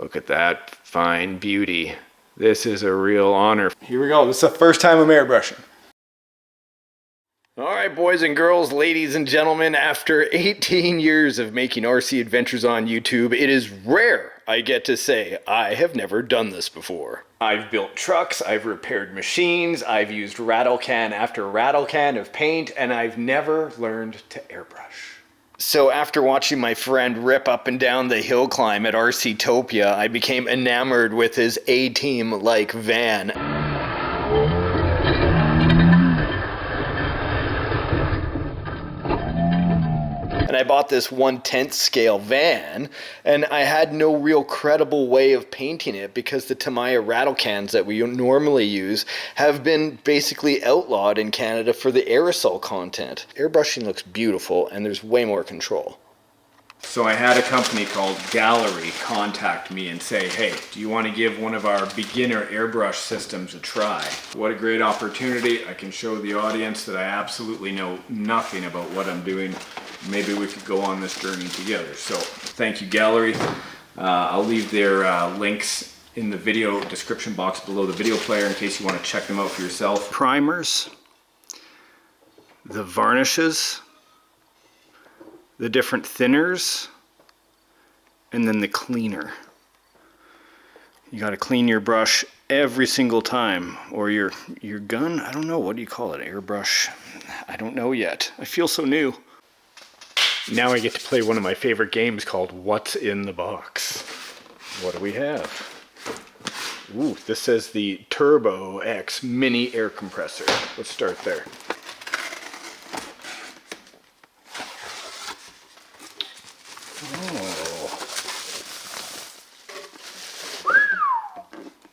Look at that fine beauty. This is a real honor. Here we go. This is the first time I'm airbrushing. All right, boys and girls, ladies and gentlemen, after 18 years of making RC adventures on YouTube, it is rare I get to say I have never done this before. I've built trucks, I've repaired machines, I've used rattle can after rattle can of paint, and I've never learned to airbrush. So after watching my friend rip up and down the hill climb at RCtopia, I became enamored with his A-Team-like van. And I bought this 1/10 scale van, and I had no real credible way of painting it because the Tamiya rattle cans that we normally use have been basically outlawed in Canada for the aerosol content. Airbrushing looks beautiful, and there's way more control. So I had a company called Gaahleri contact me and say, hey, do you want to give one of our beginner airbrush systems a try? What a great opportunity. I can show the audience that I absolutely know nothing about what I'm doing. Maybe we could go on this journey together. So thank you, Gaahleri. I'll leave their links in the video description box below the video player in case you want to check them out for yourself. Primers, the varnishes, the different thinners, and then the cleaner. You got to clean your brush every single time, or your gun. I don't know, what do you call it? Airbrush? I don't know yet. I feel so new. Now I get to play one of my favorite games called What's in the Box. What do we have? Ooh, this says the TurboX mini air compressor. Let's start there. Oh.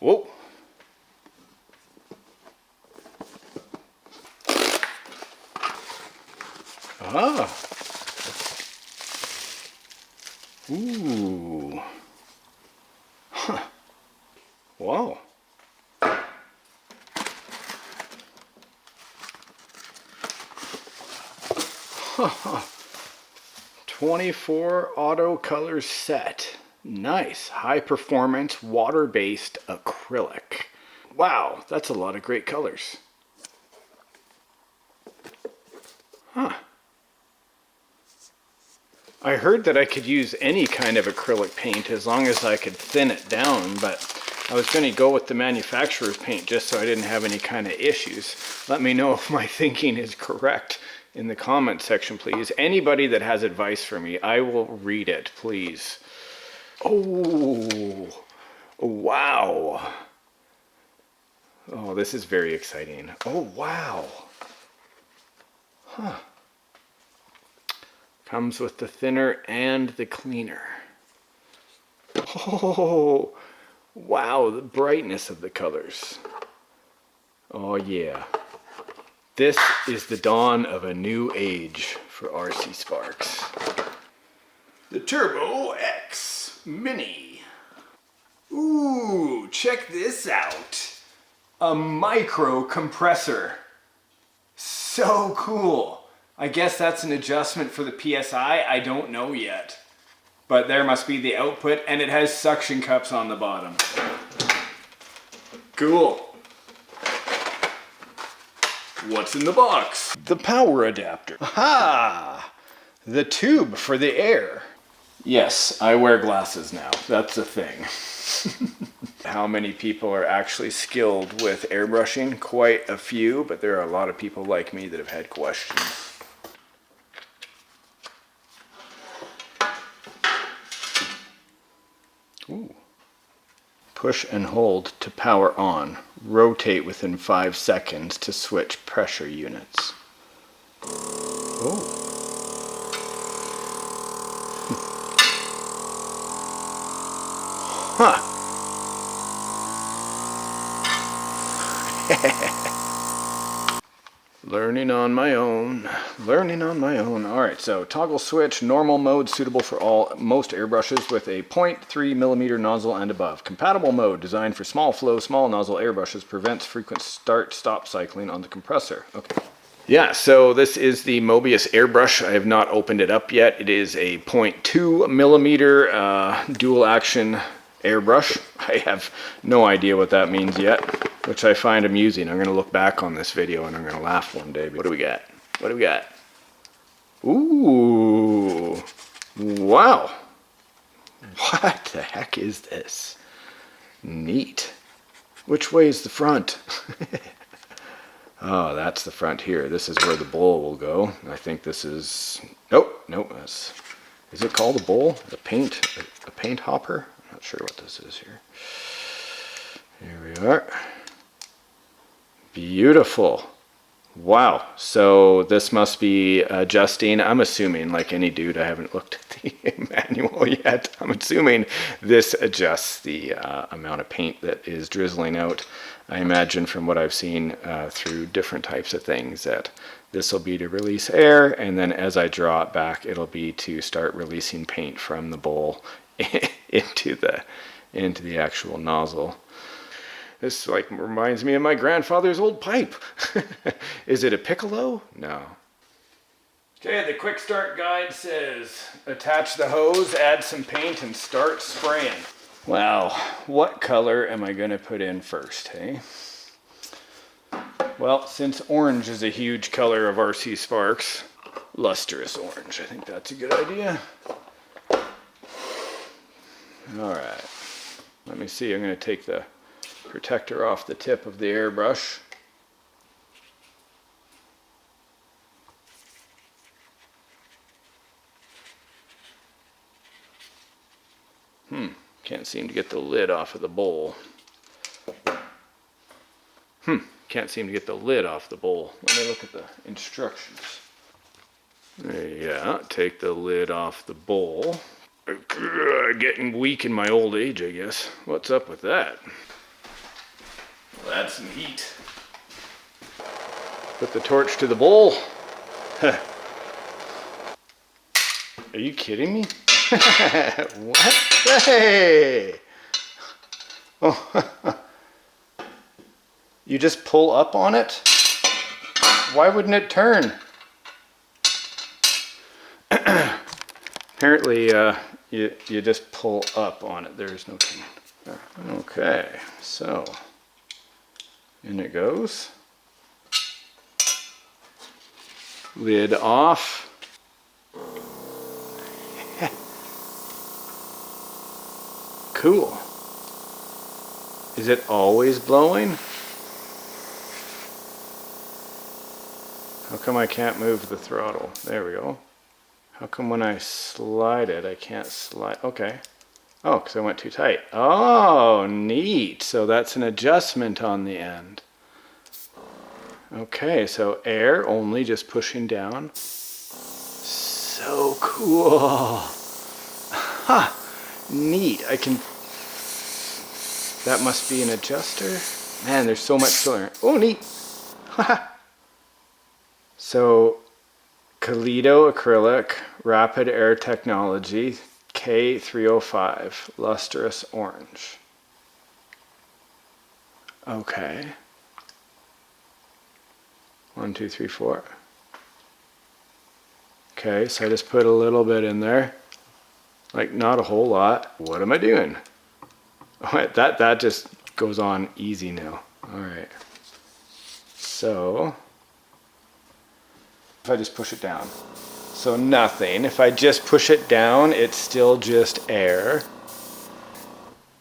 Whoa. Ah. Ooh. Huh. Wow. 24 auto color set. Nice. High performance water-based acrylic. Wow, that's a lot of great colors. Huh. I heard that I could use any kind of acrylic paint as long as I could thin it down, but I was going to go with the manufacturer's paint just so I didn't have any kind of issues. Let me know if my thinking is correct in the comment section, please. Anybody that has advice for me, I will read it, please. Oh, wow. Oh, this is very exciting. Oh, wow. Huh. Comes with the thinner and the cleaner. Oh, wow, the brightness of the colors. Oh yeah. This is the dawn of a new age for RCSparks. The TurboX Mini. Ooh, check this out. A micro compressor. So cool. I guess that's an adjustment for the PSI. I don't know yet. But there must be the output, and it has suction cups on the bottom. Cool. What's in the box? The power adapter. Aha! The tube for the air. Yes, I wear glasses now. That's a thing. How many people are actually skilled with airbrushing? Quite a few, but there are a lot of people like me that have had questions. Ooh. Push and hold to power on. Rotate within 5 seconds to switch pressure units. Oh. Huh. Learning on my own. Learning on my own. Alright, so toggle switch, normal mode suitable for most airbrushes with a 0.3mm nozzle and above. Compatible mode designed for small flow, small nozzle airbrushes, prevents frequent start-stop cycling on the compressor. Okay. Yeah, so this is the Mobius Airbrush. I have not opened it up yet. It is a 0.2mm dual action airbrush. I have no idea what that means yet, which I find amusing. I'm going to look back on this video and I'm going to laugh one day. What do we got? What do we got? Ooh, wow. What the heck is this? Neat. Which way is the front? Oh, that's the front here. This is where the bowl will go. I think this is, nope, that's, is it called a bowl? A paint hopper? I'm not sure what this is here. Here we are. Beautiful. Wow. So this must be adjusting. I'm assuming, like any dude, I haven't looked at the manual yet. I'm assuming this adjusts the amount of paint that is drizzling out. I imagine from what I've seen through different types of things that this will be to release air, and then as I draw it back, it'll be to start releasing paint from the bowl into the actual nozzle. This like reminds me of my grandfather's old pipe. Is it a piccolo? No. Okay, the quick start guide says attach the hose, add some paint, and start spraying. Well, what color am I going to put in first, hey? Well, since orange is a huge color of RCSparks, lustrous orange, I think that's a good idea. All right, let me see. I'm going to take the protector off the tip of the airbrush. Can't seem to get the lid off of the bowl. Can't seem to get the lid off the bowl. Let me look at the instructions. Yeah, take the lid off the bowl. Getting weak in my old age, I guess. What's up with that? Well, add some heat. Put the torch to the bowl. Are you kidding me? What? Hey! Oh. You just pull up on it? Why wouldn't it turn? Apparently, you just pull up on it. There's no turn. Okay, so in it goes. Lid off. Cool. Is it always blowing? How come I can't move the throttle? There we go. How come when I slide it, I can't slide? Okay. Oh, because I went too tight. Oh, neat. So that's an adjustment on the end. Okay, so air only, just pushing down. So cool. Ha! Neat. I can... That must be an adjuster. Man, there's so much to learn. Oh, neat. So, Kaleido acrylic, rapid air technology, K305, lustrous orange. Okay. 1, 2, 3, 4. Okay, so I just put a little bit in there. Like, not a whole lot. What am I doing? Oh, that just goes on easy now. All right. So, if I just push it down. So nothing. If I just push it down, it's still just air.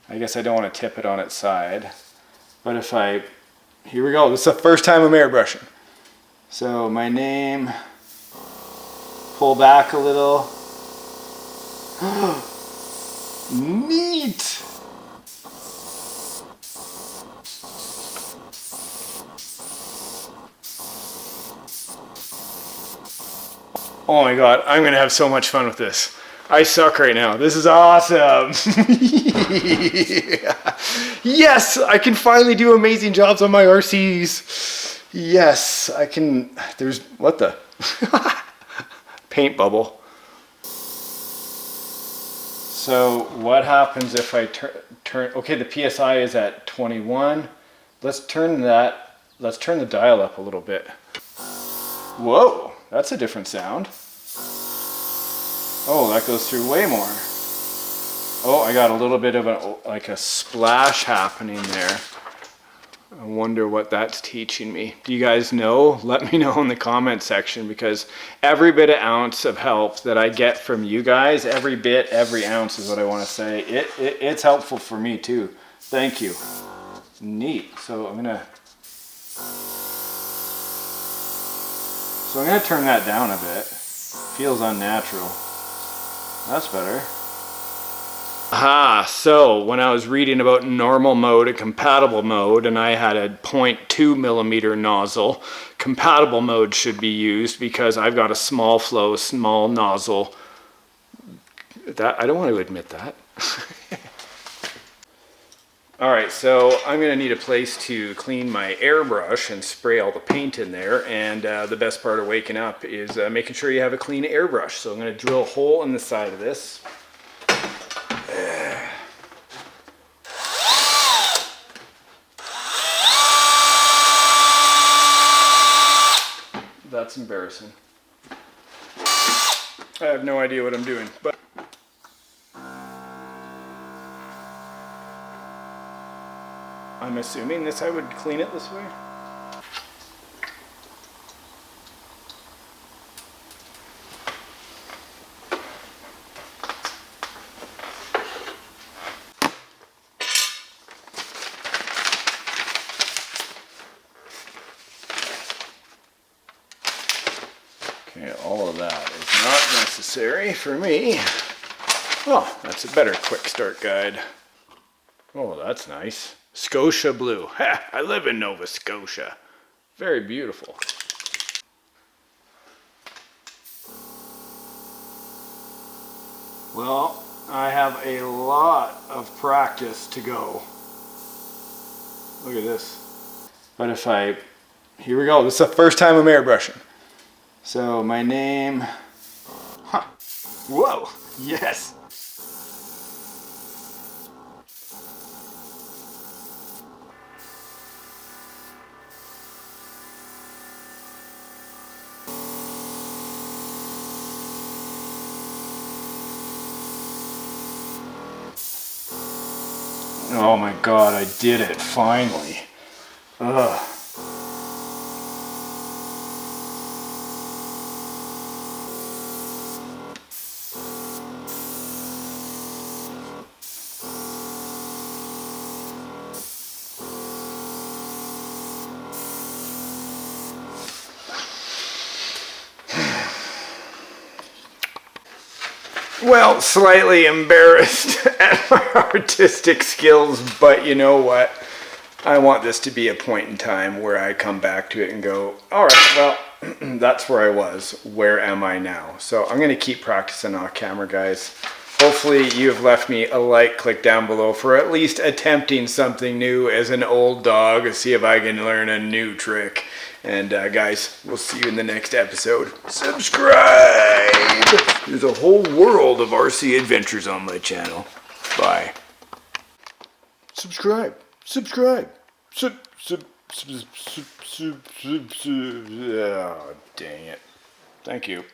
I guess I don't want to tip it on its side. But if I, here we go. This is the first time I'm airbrushing. So my name, pull back a little. Neat! Oh my god, I'm gonna have so much fun with this. I suck right now. This is awesome. Yes, I can finally do amazing jobs on my RCs. Yes, I can. There's, what the? Paint bubble. So what happens if I turn, okay, the PSI is at 21. Let's turn the dial up a little bit. Whoa, that's a different sound. Oh, that goes through way more. Oh, I got a little bit of like a splash happening there. I wonder what that's teaching me. Do you guys know? Let me know in the comment section, because every bit of ounce of help that I get from you guys, every bit, every ounce is what I want to say. It's helpful for me too. Thank you. Neat. So I'm gonna turn that down a bit. Feels unnatural. That's better. Aha, so when I was reading about normal mode and compatible mode, and I had a 0.2 millimeter nozzle, compatible mode should be used because I've got a small flow, small nozzle. That I don't want to admit that. Alright, so I'm going to need a place to clean my airbrush and spray all the paint in there, and the best part of waking up is making sure you have a clean airbrush. So I'm going to drill a hole in the side of this. That's embarrassing. I have no idea what I'm doing, but I'm assuming I would clean it this way. Okay, all of that is not necessary for me. Oh, that's a better quick start guide. Oh, that's nice. Scotia blue. Ha, I live in Nova Scotia. Very beautiful. Well, I have a lot of practice to go. Look at this. But here we go. This is the first time I'm airbrushing. So my name, whoa, yes. Oh my God, I did it, finally. Ugh. Well, slightly embarrassed at my artistic skills, but you know what? I want this to be a point in time where I come back to it and go, all right, well, that's where I was. Where am I now? So I'm going to keep practicing off camera, guys. Hopefully you've left me a like, click down below for at least attempting something new as an old dog. See if I can learn a new trick. And guys, we'll see you in the next episode. Subscribe! There's a whole world of RC adventures on my channel. Bye. Subscribe. Subscribe. Oh, dang it. Thank you.